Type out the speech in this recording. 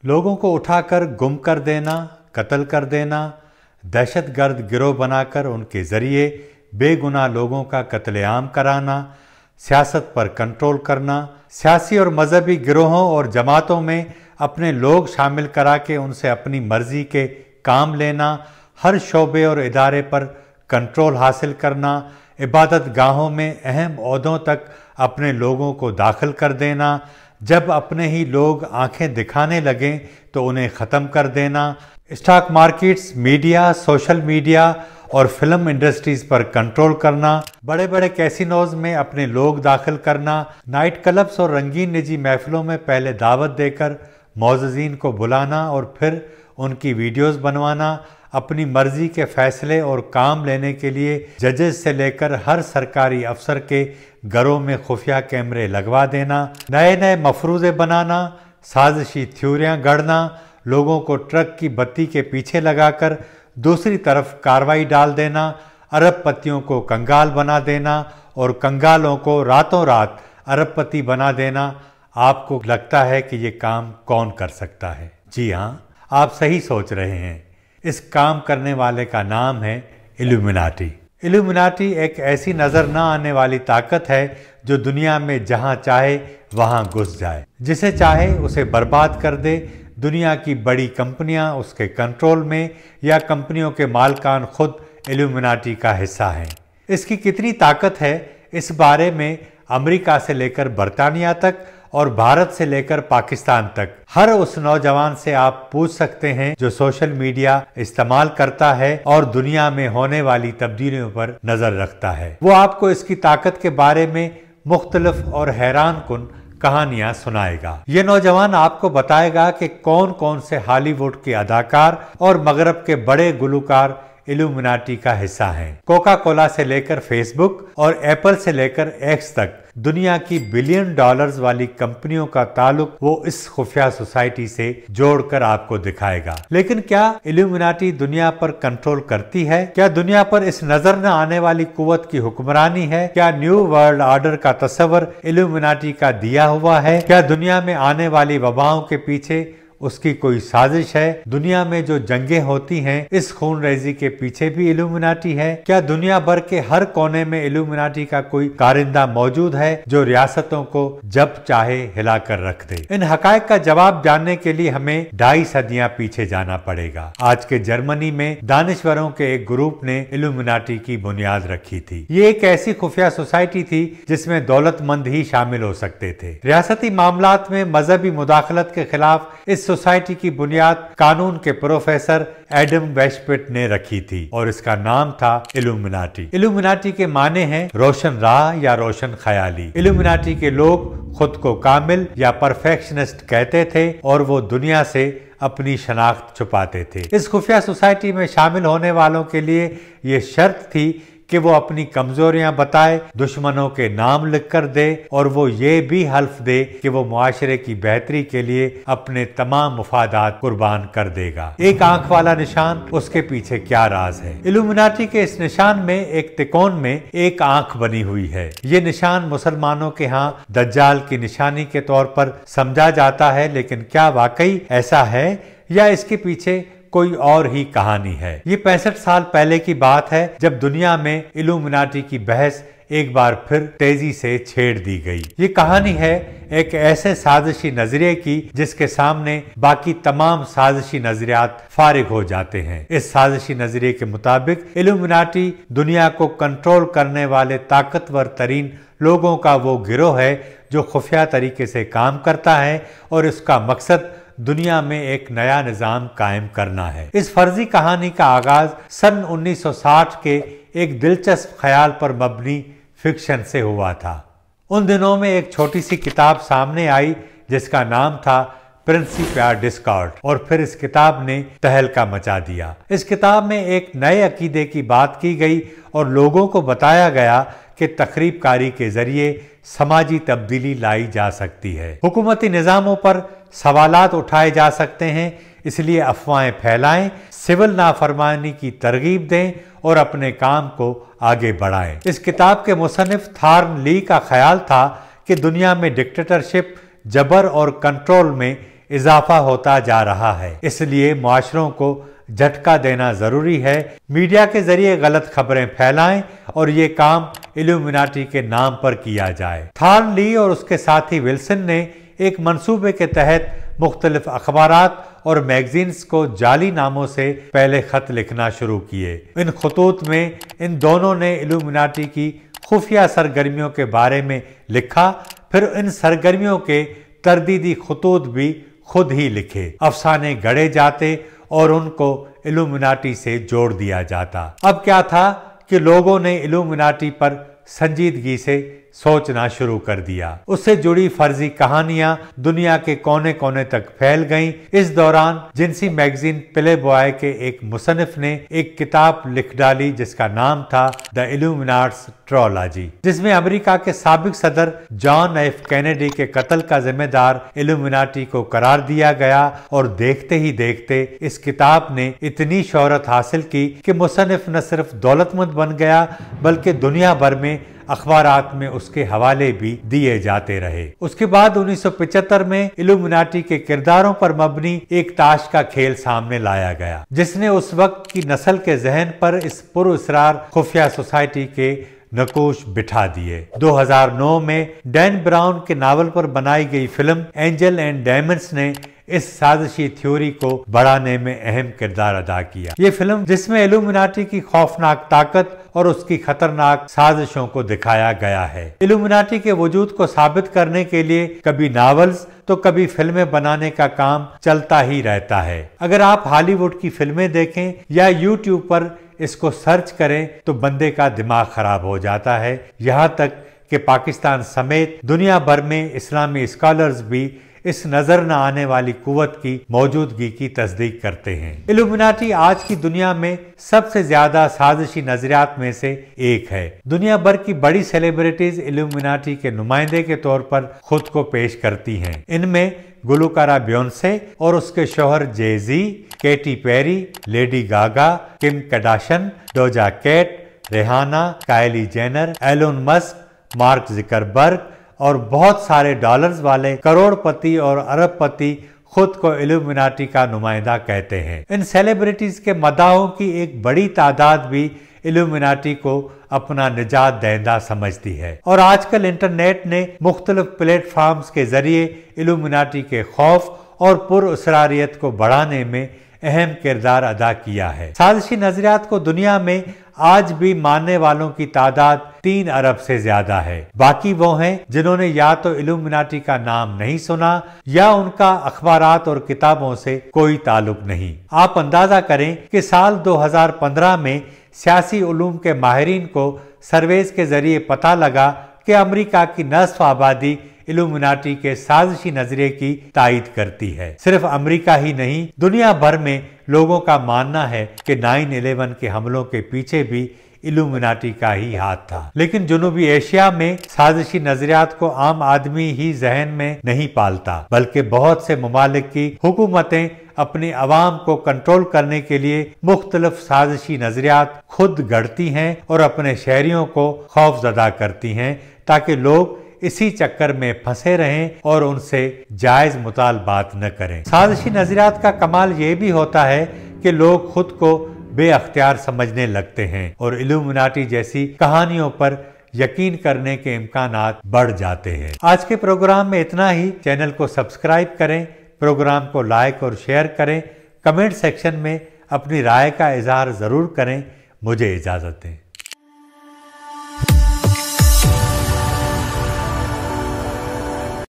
लोगों को उठाकर गुम कर देना, कत्ल कर देना, दहशत गर्द गिरोह बनाकर उनके ज़रिए बेगुनाह लोगों का कत्लेआम कराना, सियासत पर कंट्रोल करना, सियासी और मजहबी गिरोहों और जमातों में अपने लोग शामिल करा के उनसे अपनी मर्जी के काम लेना, हर शोबे और इदारे पर कंट्रोल हासिल करना, इबादत गाहों में अहम ओहदों तक अपने लोगों को दाखिल कर देना, जब अपने ही लोग आंखें दिखाने लगें तो उन्हें ख़त्म कर देना, stock markets, media, social media और फिल्म इंडस्ट्रीज पर कंट्रोल करना, बड़े बड़े कैसीनोज में अपने लोग दाखिल करना, नाइट क्लब्स और रंगीन निजी महफिलों में पहले दावत देकर मौज़ज़ीन को बुलाना और फिर उनकी वीडियोस बनवाना, अपनी मर्जी के फैसले और काम लेने के लिए जजेस से लेकर हर सरकारी अफसर के घरों में खुफिया कैमरे लगवा देना, नए नए मफरूज़े बनाना, साजिशी थ्योरियाँ गढ़ना, लोगों को ट्रक की बत्ती के पीछे लगाकर दूसरी तरफ कार्रवाई डाल देना, अरबपतियों को कंगाल बना देना और कंगालों को रातों रात अरबपति बना देना। आपको लगता है कि ये काम कौन कर सकता है? जी हाँ, आप सही सोच रहे हैं। इस काम करने वाले का नाम है इल्यूमिनाटी। इल्यूमिनाटी एक ऐसी नज़र न आने वाली ताकत है जो दुनिया में जहाँ चाहे वहाँ घुस जाए, जिसे चाहे उसे बर्बाद कर दे। दुनिया की बड़ी कंपनियां उसके कंट्रोल में या कंपनियों के मालकान खुद इल्यूमिनाटी का हिस्सा हैं। इसकी कितनी ताकत है, इस बारे में अमेरिका से लेकर बरतानिया तक और भारत से लेकर पाकिस्तान तक हर उस नौजवान से आप पूछ सकते हैं जो सोशल मीडिया इस्तेमाल करता है और दुनिया में होने वाली तब्दीलियों पर नजर रखता है। वो आपको इसकी ताकत के बारे में मुख्तलिफ और हैरान कुन कहानियां सुनाएगा। ये नौजवान आपको बताएगा कि कौन कौन से हॉलीवुड के अदाकार और मगरब के बड़े गुलकार इल्यूमिनाटी का हिस्सा हैं। कोका कोला से लेकर फेसबुक और एप्पल से लेकर एक्स तक दुनिया की बिलियन डॉलर्स वाली कंपनियों का ताल्लुक वो इस खुफिया सोसाइटी से जोड़कर आपको दिखाएगा। लेकिन क्या इल्यूमिनाटी दुनिया पर कंट्रोल करती है? क्या दुनिया पर इस नजर न आने वाली कुव्वत की हुक्मरानी है? क्या न्यू वर्ल्ड ऑर्डर का तस्वर इल्यूमिनाटी का दिया हुआ है? क्या दुनिया में आने वाली वबाओं के पीछे उसकी कोई साजिश है? दुनिया में जो जंगें होती हैं, इस खून रेजी के पीछे भी इल्यूमिनाटी है? क्या दुनिया भर के हर कोने में इल्यूमिनाटी का कोई कारिंदा मौजूद है जो रियासतों को जब चाहे हिलाकर रख दे? इन हकायक का जवाब जानने के लिए हमें 2.5 सदियां पीछे जाना पड़ेगा। आज के जर्मनी में दानिश्वरों के एक ग्रुप ने इल्यूमिनाटी की बुनियाद रखी थी। ये एक ऐसी खुफिया सोसाइटी थी जिसमें दौलतमंद ही शामिल हो सकते थे। रियासती मामलात में मजहबी मुदाखलत के खिलाफ इस सोसाइटी की बुनियाद कानून के प्रोफेसर एडम वेशपिट ने रखी थी और इसका नाम था इल्यूमिनाटी। इल्यूमिनाटी के माने हैं रोशन राह या रोशन ख्याली। इल्यूमिनाटी के लोग खुद को कामिल या परफेक्शनिस्ट कहते थे और वो दुनिया से अपनी शनाख्त छुपाते थे। इस खुफिया सोसाइटी में शामिल होने वालों के लिए ये शर्त थी कि वो अपनी कमजोरियां बताए, दुश्मनों के नाम लिख कर दे और वो ये भी हल्फ दे कि वो मुआशरे की बेहतरी के लिए अपने तमाम मुफादात कुर्बान कर देगा। एक आंख वाला निशान, उसके पीछे क्या राज है? इल्यूमिनाटी के इस निशान में एक तिकोन में एक आंख बनी हुई है। ये निशान मुसलमानों के यहाँ दज्जाल की निशानी के तौर पर समझा जाता है, लेकिन क्या वाकई ऐसा है या इसके पीछे कोई और ही कहानी है? ये 65 साल पहले की बात है जब दुनिया में इल्यूमिनाटी की बहस एक बार फिर तेजी से छेड़ दी गई। ये कहानी है एक ऐसे साजिशी नजरिए की जिसके सामने बाकी तमाम साजिशी नजरियात फारिग हो जाते हैं। इस साजिशी नजरिए के मुताबिक इल्यूमिनाटी दुनिया को कंट्रोल करने वाले ताकतवर तरीन लोगों का वो गिरोह है जो खुफिया तरीके से काम करता है और इसका मकसद दुनिया में एक नया निजाम कायम करना है। इस फर्जी कहानी का आगाज सन 1960 के एक दिलचस्प ख्याल पर मबनी फिक्शन से हुआ था। उन दिनों में एक छोटी सी किताब सामने आई जिसका नाम था प्रिंसिपिया डिस्कॉर्ड और फिर इस किताब ने तहलका मचा दिया। इस किताब में एक नए अकीदे की बात की गई और लोगों को बताया गया कि तखरीब कारी के जरिए समाजी तब्दीली लाई जा सकती है। हुकूमती निज़ामों पर सवालात उठाए जा सकते हैं, इसलिए अफवाहें फैलाएं, सिविल नाफरमानी की तरगीब दें और अपने काम को आगे बढ़ाएं। इस किताब के मुसन्निफ थॉर्न ली का ख्याल था कि दुनिया में डिक्टेटरशिप, जबर और कंट्रोल में اضافہ ہوتا جا رہا ہے، اس لیے معاشروں کو جھٹکا دینا ضروری ہے۔ میڈیا کے ذریعے غلط خبریں پھیلائیں اور یہ کام الومناٹی کے نام پر کیا جائے۔ تھارن لی اور اس کے ساتھی ولسن نے ایک منصوبے کے تحت مختلف اخبارات اور میگزینز کو جعلی ناموں سے پہلے خط لکھنا شروع کیے۔ ان خطوط میں ان دونوں نے الومناٹی کی خفیہ سرگرمیوں کے بارے میں لکھا، پھر ان سرگرمیوں کے تردیدی خطوط بھی خود ہی لکھے۔ افسانے گڑھے جاتے اور ان کو الومناٹی سے جوڑ دیا جاتا۔ اب کیا تھا کہ لوگوں نے الومناٹی پر سنجیدگی سے سوچنا شروع کر دیا۔ اس سے جڑی فرضی کہانیاں دنیا کے کونے کونے تک پھیل گئیں۔ اس دوران جنسی میگزین پلے بوائے کے ایک مصنف نے ایک کتاب لکھ ڈالی جس کا نام تھا دی الومناٹس ٹرائلوجی، جس میں امریکہ کے سابق صدر جان ایف کینیڈی کے قتل کا ذمہ دار الومناٹی کو قرار دیا گیا، اور دیکھتے ہی دیکھتے اس کتاب نے اتنی شہرت حاصل کی کہ مصنف نہ صرف دولت مند بن گیا بلکہ دنیا بھر میں اخبارات میں اس کے حوالے بھی دیے جاتے رہے۔ اس کے بعد 1975 میں الومناٹی کے کرداروں پر مبنی ایک تاش کا کھیل سامنے لایا گیا، جس نے اس وقت کی نسل کے ذہن پر اس پر اسرار خفیہ سوسائٹی کے نقوش بٹھا دیے۔ 2009 میں ڈین براؤن کے ناول پر بنائی گئی فلم اینجل اینڈ ڈیمنز نے اس سازشی تھیوری کو بڑھانے میں اہم کردار ادا کیا۔ یہ فلم جس میں الومناٹی کی خوفناک طاقت اور اس کی خطرناک سازشوں کو دکھایا گیا ہے۔ الومناٹی کے وجود کو ثابت کرنے کے لیے کبھی ناولز تو کبھی فلمیں بنانے کا کام چلتا ہی رہتا ہے۔ اگر آپ ہالی ووڈ کی فلمیں دیکھیں یا یوٹیوب پر اس کو سرچ کریں تو بندے کا دماغ خراب ہو جاتا ہے، یہاں تک کہ پاکستان سمیت دنیا بھر میں اسلامی اسکالرز بھی اس نظر نہ آنے والی قوت کی موجودگی کی تصدیق کرتے ہیں۔ الومناٹی آج کی دنیا میں سب سے زیادہ سازشی نظریات میں سے ایک ہے۔ دنیا بھر کی بڑی سیلیبریٹیز الومناٹی کے نمائندے کے طور پر خود کو پیش کرتی ہیں۔ ان میں گلوکارہ بیونسے اور اس کے شوہر Jay Z, Katy Perry, Lady Gaga, Kim Kardashian, Doja Cat, Rihanna, Kylie Jenner, Elon Musk, Mark Zuckerberg اور بہت سارے ڈالرز والے کروڑ پتی اور ارب پتی خود کو الومناٹی کا نمائندہ کہتے ہیں۔ ان سیلیبریٹیز کے مداحوں کی ایک بڑی تعداد بھی الومناٹی کو اپنا نجات دہندہ سمجھتی ہے، اور آج کل انٹرنیٹ نے مختلف پلیٹ فارمز کے ذریعے الومناٹی کے خوف اور پر اسراریت کو بڑھانے میں اہم کردار ادا کیا ہے۔ سازشی نظریات کو دنیا میں آج بھی ماننے والوں کی تعداد 3 ارب سے زیادہ ہے۔ باقی وہ ہیں جنہوں نے یا تو الومناٹی کا نام نہیں سنا یا ان کا اخبارات اور کتابوں سے کوئی تعلق نہیں۔ آپ اندازہ کریں کہ سال 2015 میں سیاسی علوم کے ماہرین کو سرویز کے ذریعے پتہ لگا کہ امریکہ کی نصف آبادی الومناٹی کے سازشی نظریے کی تائید کرتی ہے۔ صرف امریکہ ہی نہیں، دنیا بھر میں لوگوں کا ماننا ہے کہ 9/11 کے حملوں کے پیچھے بھی الومناٹی کا ہی ہاتھ تھا۔ لیکن جنوبی ایشیا میں سازشی نظریات کو عام آدمی ہی ذہن میں نہیں پالتا، بلکہ بہت سے ممالک کی حکومتیں اپنی عوام کو کنٹرول کرنے کے لیے مختلف سازشی نظریات خود گھڑتی ہیں اور اپنے شہریوں کو خوف زدہ کرتی ہیں تاکہ لوگ اسی چکر میں پھنسے رہیں اور ان سے جائز مطالبات نہ کریں۔ سازشی نظریات کا کمال یہ بھی ہوتا ہے کہ لوگ خود کو بے اختیار سمجھنے لگتے ہیں اور الومناٹی جیسی کہانیوں پر یقین کرنے کے امکانات بڑھ جاتے ہیں۔ آج کے پروگرام میں اتنا ہی۔ چینل کو سبسکرائب کریں، پروگرام کو لائک اور شیئر کریں، کمنٹ سیکشن میں اپنی رائے کا اظہار ضرور کریں۔ مجھے اجازت دیں۔